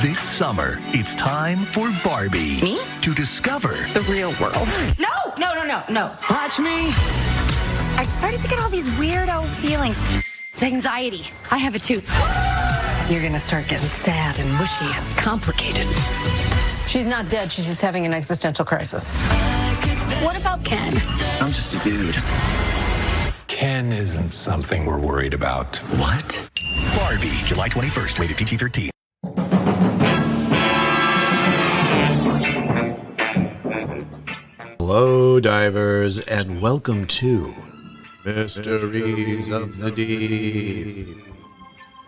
This summer, it's time for Barbie. Me? To discover the real world. No. Watch me. I started to get all these weirdo feelings. It's anxiety. I have it too. You're gonna start getting sad and mushy and complicated. She's not dead. She's just having an existential crisis. What about Ken? I'm just a dude. Ken isn't something we're worried about. What? Barbie, July 21st, rated PG-13. Hello, divers, and welcome to Mysteries of the Deep.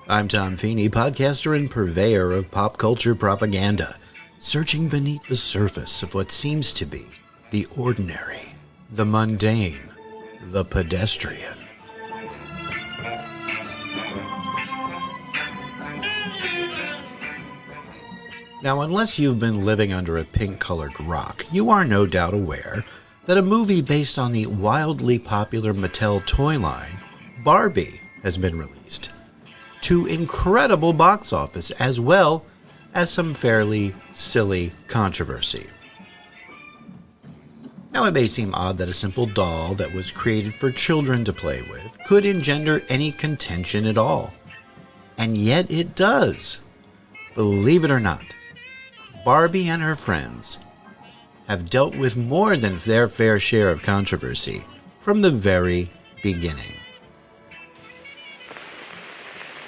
I'm Tom Feeney, podcaster and purveyor of pop culture propaganda, searching beneath the surface of what seems to be the ordinary, the mundane, the pedestrian. Now, unless you've been living under a pink-colored rock, you are no doubt aware that a movie based on the wildly popular Mattel toy line, Barbie, has been released. To incredible box office, as well as some fairly silly controversy. Now, it may seem odd that a simple doll that was created for children to play with could engender any contention at all. And yet it does. Believe it or not, Barbie and her friends have dealt with more than their fair share of controversy from the very beginning.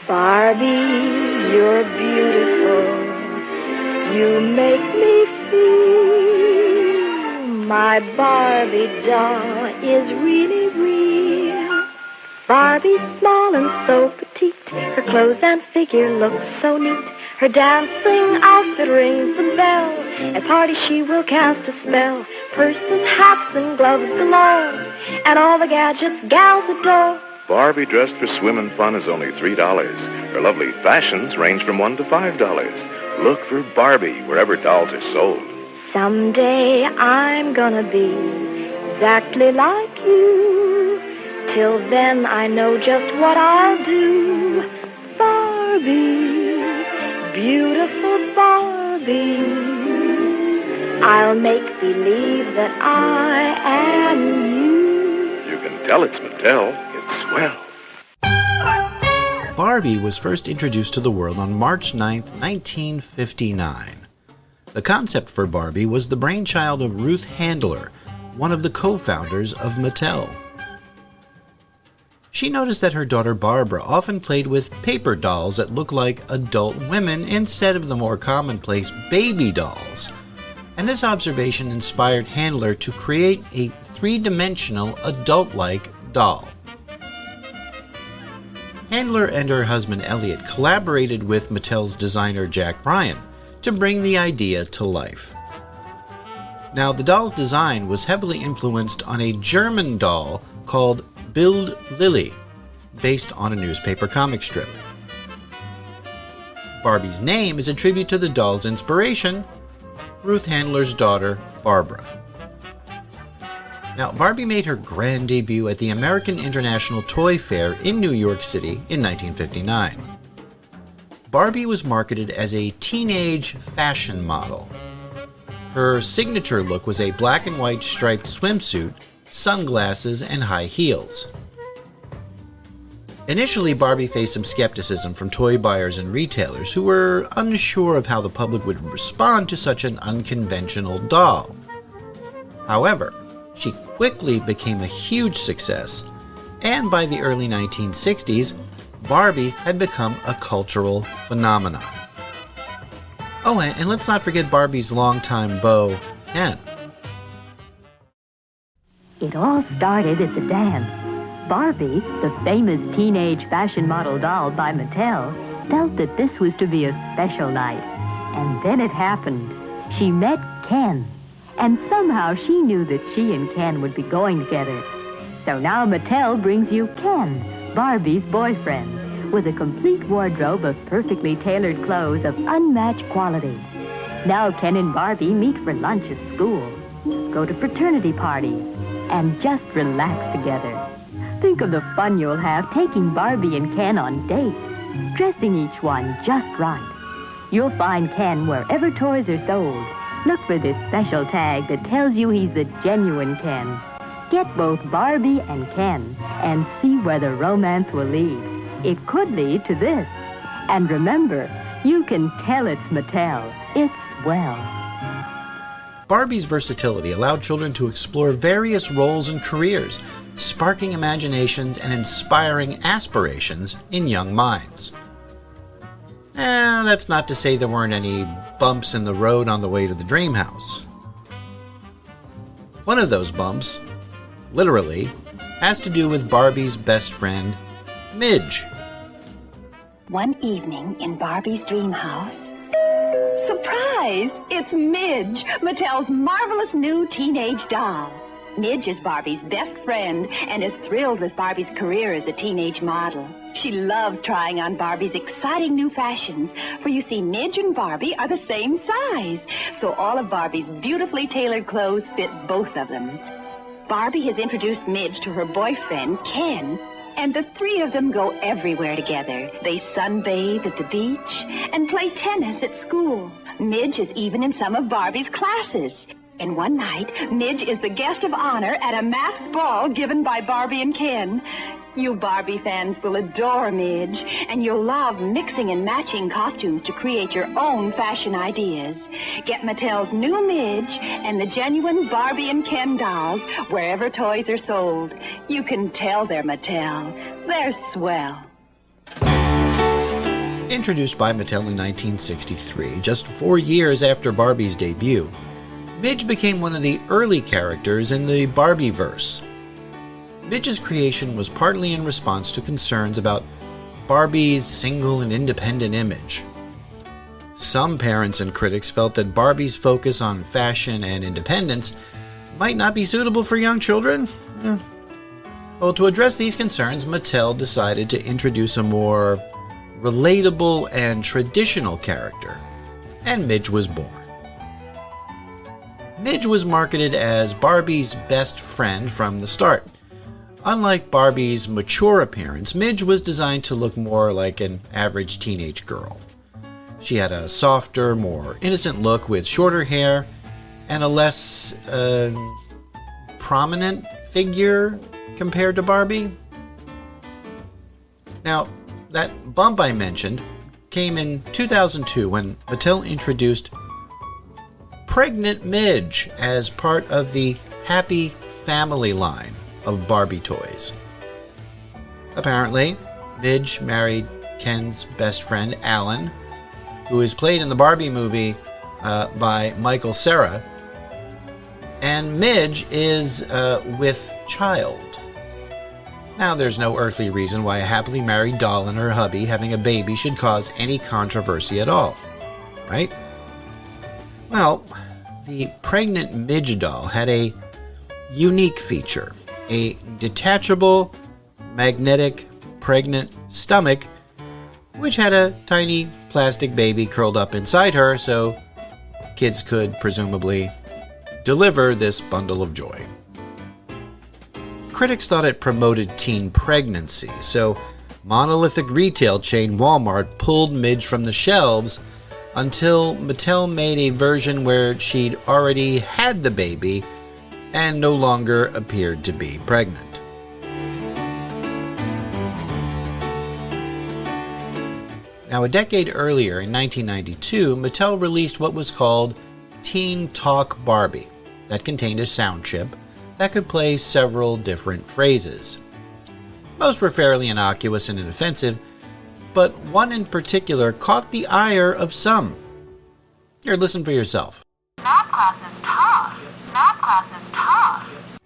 Barbie, you're beautiful. You make me feel my Barbie doll is really real. Barbie's small and so petite. Her clothes and figure look so neat. Her dancing outfit rings the bell. At parties she will cast a spell. Purses, hats, and gloves galore. And all the gadgets gals adore. Barbie dressed for swim and fun is only $3. Her lovely fashions range from $1 to $5. Look for Barbie wherever dolls are sold. Someday I'm gonna be exactly like you. Till then I know just what I'll do. Barbie, beautiful Barbie, I'll make believe that I am you. You can tell it's Mattel. It's swell. Barbie was first introduced to the world on March 9th, 1959. The concept for Barbie was the brainchild of Ruth Handler, one of the co-founders of Mattel. She noticed that her daughter Barbara often played with paper dolls that looked like adult women instead of the more commonplace baby dolls. And this observation inspired Handler to create a three-dimensional adult-like doll. Handler and her husband Elliot collaborated with Mattel's designer Jack Bryan to bring the idea to life. Now, the doll's design was heavily influenced on a German doll called Bild Lilly, based on a newspaper comic strip. Barbie's name is a tribute to the doll's inspiration, Ruth Handler's daughter, Barbara. Now, Barbie made her grand debut at the American International Toy Fair in New York City in 1959. Barbie was marketed as a teenage fashion model. Her signature look was a black and white striped swimsuit, sunglasses, and high heels. Initially, Barbie faced some skepticism from toy buyers and retailers who were unsure of how the public would respond to such an unconventional doll. However, she quickly became a huge success, and by the early 1960s, Barbie had become a cultural phenomenon. Oh, and let's not forget Barbie's longtime beau, Ken. It all started at the dance. Barbie, the famous teenage fashion model doll by Mattel, felt that this was to be a special night. And then it happened. She met Ken. And somehow she knew that she and Ken would be going together. So now Mattel brings you Ken, Barbie's boyfriend, with a complete wardrobe of perfectly tailored clothes of unmatched quality. Now Ken and Barbie meet for lunch at school, go to fraternity parties, and just relax together. Think of the fun you'll have taking Barbie and Ken on dates, dressing each one just right. You'll find Ken wherever toys are sold. Look for this special tag that tells you he's the genuine Ken. Get both Barbie and Ken and see where the romance will lead. It could lead to this. And remember, you can tell it's Mattel. It's swell. Barbie's versatility allowed children to explore various roles and careers, sparking imaginations and inspiring aspirations in young minds. That's not to say there weren't any bumps in the road on the way to the dream house. One of those bumps, literally, has to do with Barbie's best friend, Midge. One evening in Barbie's dream house. Surprise! It's Midge, Mattel's marvelous new teenage doll. Midge is Barbie's best friend and is thrilled with Barbie's career as a teenage model. She loves trying on Barbie's exciting new fashions, for you see, Midge and Barbie are the same size, so all of Barbie's beautifully tailored clothes fit both of them. Barbie has introduced Midge to her boyfriend, Ken, and the three of them go everywhere together. They sunbathe at the beach and play tennis at school. Midge is even in some of Barbie's classes. And one night, Midge is the guest of honor at a masked ball given by Barbie and Ken. You Barbie fans will adore Midge, and you'll love mixing and matching costumes to create your own fashion ideas. Get Mattel's new Midge and the genuine Barbie and Ken dolls wherever toys are sold. You can tell they're Mattel. They're swell. Introduced by Mattel in 1963, just 4 years after Barbie's debut, Midge became one of the early characters in the Barbieverse. Midge's creation was partly in response to concerns about Barbie's single and independent image. Some parents and critics felt that Barbie's focus on fashion and independence might not be suitable for young children. Well, to address these concerns, Mattel decided to introduce a more relatable and traditional character, and Midge was born. Midge was marketed as Barbie's best friend from the start. Unlike Barbie's mature appearance, Midge was designed to look more like an average teenage girl. She had a softer, more innocent look with shorter hair and a less prominent figure compared to Barbie. Now, that bump I mentioned came in 2002 when Mattel introduced Pregnant Midge as part of the Happy Family line of Barbie toys. Apparently, Midge married Ken's best friend, Alan, who is played in the Barbie movie by Michael Cera, and Midge is with child. Now, there's no earthly reason why a happily married doll and her hubby having a baby should cause any controversy at all, right? Well, the pregnant Midge doll had a unique feature, a detachable, magnetic, pregnant stomach, which had a tiny plastic baby curled up inside her, so kids could presumably deliver this bundle of joy. Critics thought it promoted teen pregnancy, so monolithic retail chain Walmart pulled Midge from the shelves until Mattel made a version where she'd already had the baby and no longer appeared to be pregnant. Now, a decade earlier, in 1992, Mattel released what was called Teen Talk Barbie, that contained a sound chip that could play several different phrases. Most were fairly innocuous and inoffensive, but one in particular caught the ire of some. Here, listen for yourself. Math class is tough. Math class is tough.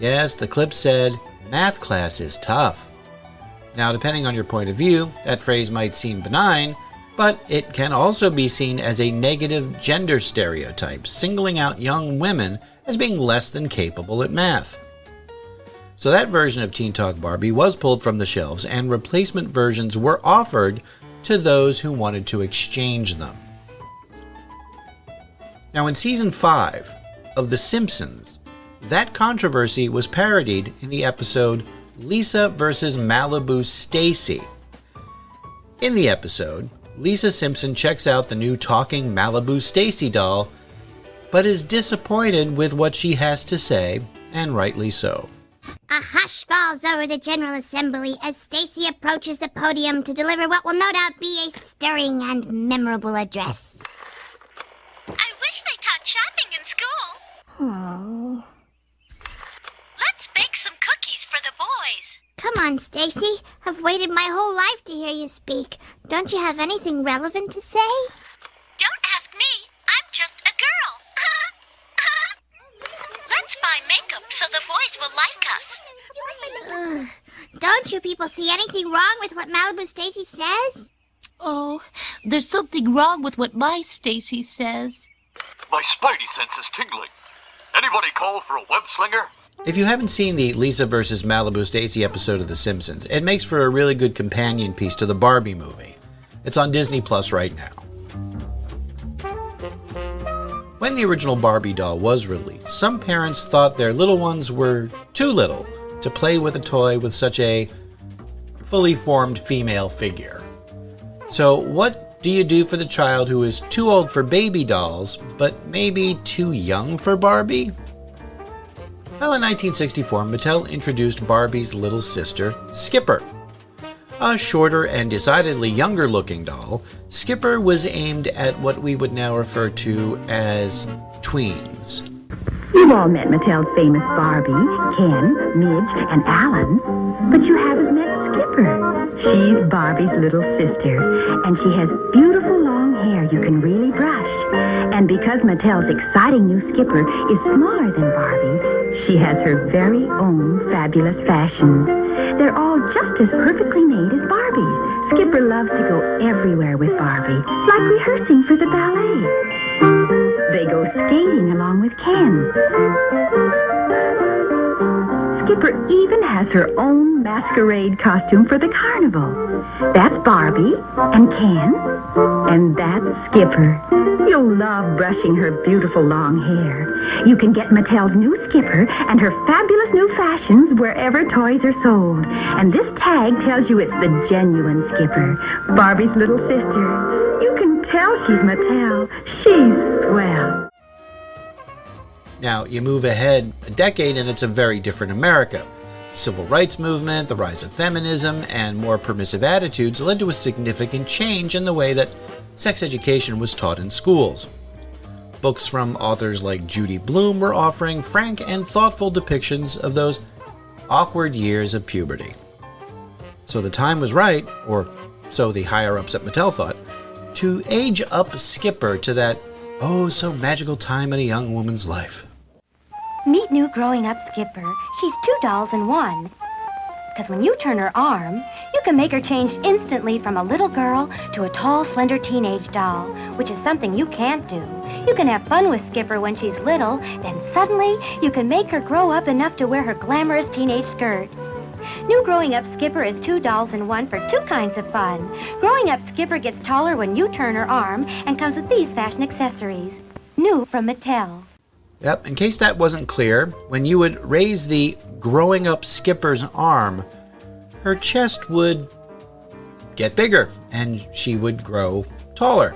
Yes, the clip said, math class is tough. Now, depending on your point of view, that phrase might seem benign, but it can also be seen as a negative gender stereotype, singling out young women as being less than capable at math. So that version of Teen Talk Barbie was pulled from the shelves, and replacement versions were offered to those who wanted to exchange them. Now, in Season 5 of The Simpsons, that controversy was parodied in the episode Lisa vs. Malibu Stacy. In the episode, Lisa Simpson checks out the new talking Malibu Stacy doll, but is disappointed with what she has to say, and rightly so. A hush falls over the General Assembly as Stacy approaches the podium to deliver what will no doubt be a stirring and memorable address. I wish they taught shopping in school. Oh. Let's bake some cookies for the boys. Come on, Stacy. I've waited my whole life to hear you speak. Don't you have anything relevant to say? Don't ask me. I'm just a girl. Let's buy makeup so the boys will like us. Don't you people see anything wrong with what Malibu Stacy says? Oh, there's something wrong with what my Stacy says. My spidey sense is tingling. Anybody call for a web slinger? If you haven't seen the Lisa vs. Malibu Stacy episode of The Simpsons, it makes for a really good companion piece to the Barbie movie. It's on Disney Plus right now. When the original Barbie doll was released, some parents thought their little ones were too little to play with a toy with such a fully formed female figure. So what do you do for the child who is too old for baby dolls, but maybe too young for Barbie? Well, in 1964, Mattel introduced Barbie's little sister, Skipper. A shorter and decidedly younger-looking doll, Skipper was aimed at what we would now refer to as tweens. You've all met Mattel's famous Barbie, Ken, Midge, and Alan, but you haven't met Skipper. She's Barbie's little sister, and she has beautiful long hair you can really brush. And because Mattel's exciting new Skipper is smaller than Barbie, she has her very own fabulous fashion. They're all just as perfectly made as Barbie's. Skipper loves to go everywhere with Barbie, like rehearsing for the ballet. They go skating along with Ken. Skipper even has her own masquerade costume for the carnival. That's Barbie and Ken, and that's Skipper. You'll love brushing her beautiful long hair. You can get Mattel's new Skipper and her fabulous new fashions wherever toys are sold. And this tag tells you it's the genuine Skipper, Barbie's little sister. You can tell she's Mattel. She's swell. Now, you move ahead a decade and it's a very different America. The civil rights movement, the rise of feminism, and more permissive attitudes led to a significant change in the way that sex education was taught in schools. Books from authors like Judy Blume were offering frank and thoughtful depictions of those awkward years of puberty. So the time was right, or so the higher-ups at Mattel thought, to age up Skipper to that oh-so-magical time in a young woman's life. Meet new growing up Skipper. She's 2 dolls in one. Because when you turn her arm, you can make her change instantly from a little girl to a tall, slender teenage doll, which is something you can't do. You can have fun with Skipper when she's little, then suddenly you can make her grow up enough to wear her glamorous teenage skirt. New growing up Skipper is 2 dolls in one for 2 kinds of fun. Growing up Skipper gets taller when you turn her arm and comes with these fashion accessories. New from Mattel. Yep, in case that wasn't clear, when you would raise the growing up Skipper's arm, her chest would get bigger and she would grow taller.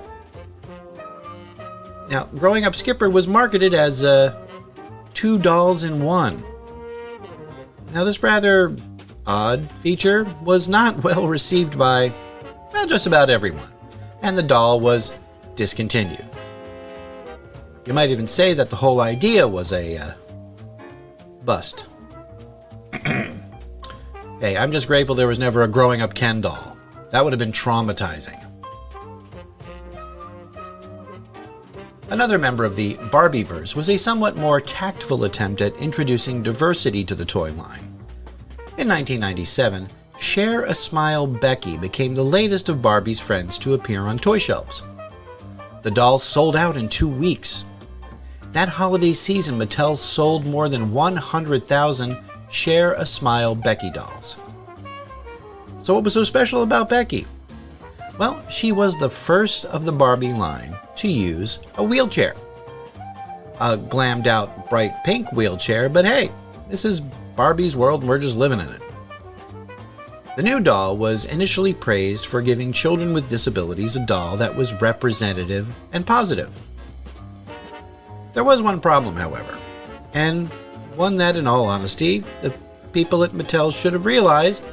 Now, growing up Skipper was marketed as 2 dolls in one. Now, this rather odd feature was not well received by, well, just about everyone, and the doll was discontinued. You might even say that the whole idea was a bust. Hey, I'm just grateful there was never a growing up Ken doll. That would have been traumatizing. Another member of the Barbieverse was a somewhat more tactful attempt at introducing diversity to the toy line. In 1997, Share a Smile Becky became the latest of Barbie's friends to appear on toy shelves. The doll sold out in 2 weeks. That holiday season, Mattel sold more than 100,000 Share a Smile Becky dolls. So what was so special about Becky? Well, she was the first of the Barbie line to use a wheelchair. A glammed out bright pink wheelchair, but hey, this is Barbie's world and we're just living in it. The new doll was initially praised for giving children with disabilities a doll that was representative and positive. There was one problem, however, and one that, in all honesty, the people at Mattel should have realized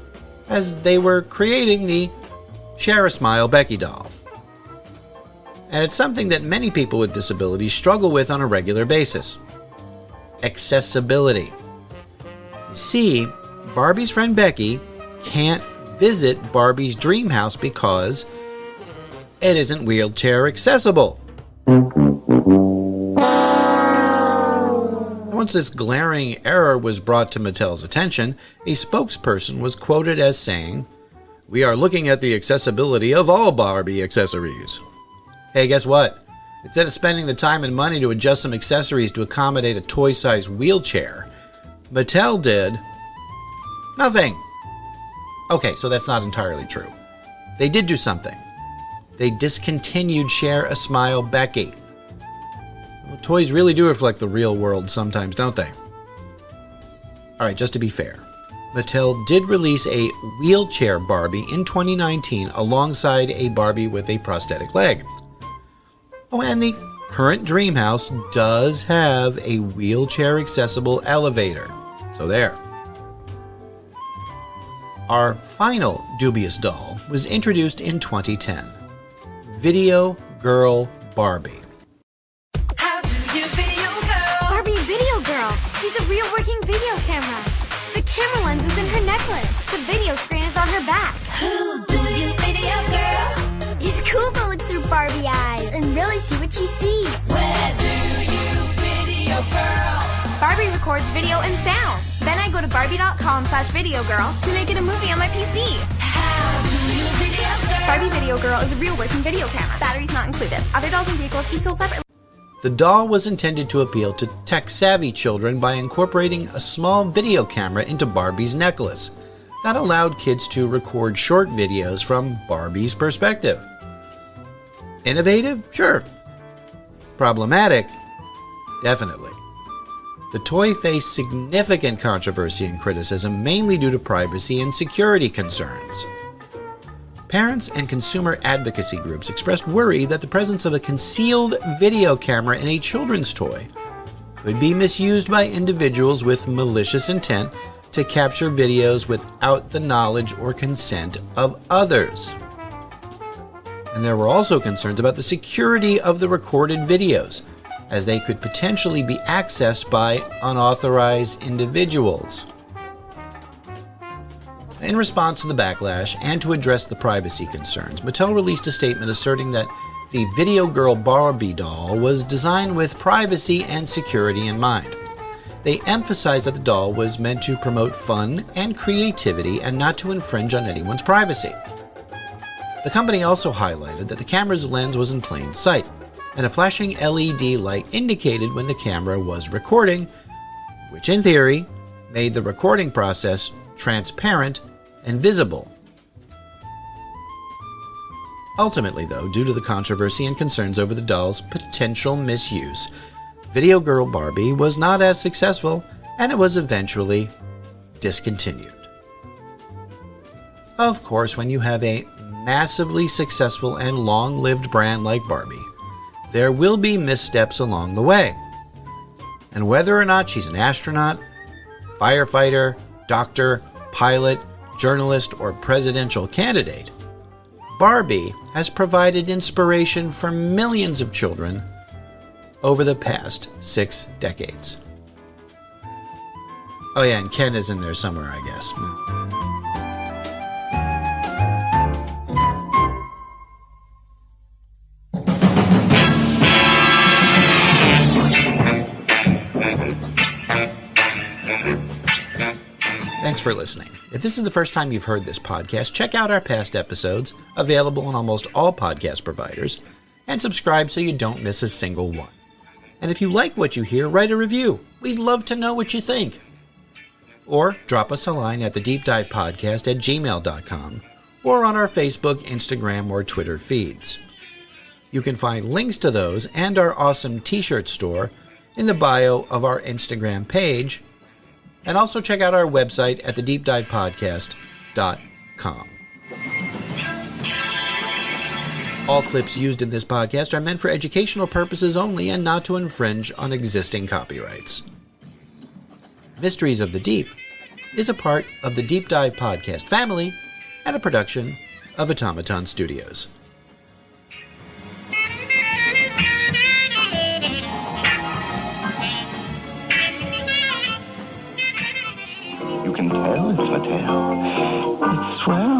as they were creating the Share a Smile Becky doll. And it's something that many people with disabilities struggle with on a regular basis. Accessibility. You see, Barbie's friend Becky can't visit Barbie's dream house because it isn't wheelchair accessible. Once this glaring error was brought to Mattel's attention, a spokesperson was quoted as saying, "We are looking at the accessibility of all Barbie accessories." Hey, guess what? Instead of spending the time and money to adjust some accessories to accommodate a toy-sized wheelchair, Mattel did nothing. Okay, so that's not entirely true. They did do something. They discontinued Share a Smile Becky. Well, toys really do reflect the real world sometimes, don't they? Alright, just to be fair, Mattel did release a wheelchair Barbie in 2019 alongside a Barbie with a prosthetic leg. Oh, and the current dream house does have a wheelchair-accessible elevator. So there. Our final dubious doll was introduced in 2010. Video Girl Barbie. How do you video girl? Barbie Video Girl. She's a real working video camera. The camera lens is in her necklace. The video screen is on her back. Who do you video girl? It's cool to look through Barbie eyes and really see what she sees. Where do you video girl? Barbie records video and sound. Then I go to Barbie.com/videogirl to make it a movie on my PC. How do you video girl? Barbie Video Girl is a real working video camera. Batteries not included. Other dolls and vehicles each sold separately. The doll was intended to appeal to tech-savvy children by incorporating a small video camera into Barbie's necklace that allowed kids to record short videos from Barbie's perspective. Innovative? Sure. Problematic? Definitely. The toy faced significant controversy and criticism, mainly due to privacy and security concerns. Parents and consumer advocacy groups expressed worry that the presence of a concealed video camera in a children's toy could be misused by individuals with malicious intent to capture videos without the knowledge or consent of others. And there were also concerns about the security of the recorded videos, as they could potentially be accessed by unauthorized individuals. In response to the backlash and to address the privacy concerns, Mattel released a statement asserting that the Video Girl Barbie doll was designed with privacy and security in mind. They emphasized that the doll was meant to promote fun and creativity and not to infringe on anyone's privacy. The company also highlighted that the camera's lens was in plain sight, and a flashing LED light indicated when the camera was recording, which in theory made the recording process transparent and visible. Ultimately, though, due to the controversy and concerns over the doll's potential misuse, Video Girl Barbie was not as successful, and it was eventually discontinued. Of course, when you have a massively successful and long-lived brand like Barbie, there will be missteps along the way. And whether or not she's an astronaut, firefighter, doctor, pilot, journalist, or presidential candidate, Barbie has provided inspiration for millions of children over the past 6 decades. Oh yeah, and Ken is in there somewhere, I guess. Thanks for listening. If this is the first time you've heard this podcast, check out our past episodes, available on almost all podcast providers, and subscribe so you don't miss a single one. And if you like what you hear, write a review. We'd love to know what you think. Or drop us a line at thedeepdivepodcast@gmail.com or on our Facebook, Instagram, or Twitter feeds. You can find links to those and our awesome t-shirt store in the bio of our Instagram page, and also check out our website at thedeepdivepodcast.com. com. All clips used in this podcast are meant for educational purposes only and not to infringe on existing copyrights. Mysteries of the Deep is a part of the Deep Dive podcast family and a production of Automaton Studios. You can tell it's Mattel. It's swell.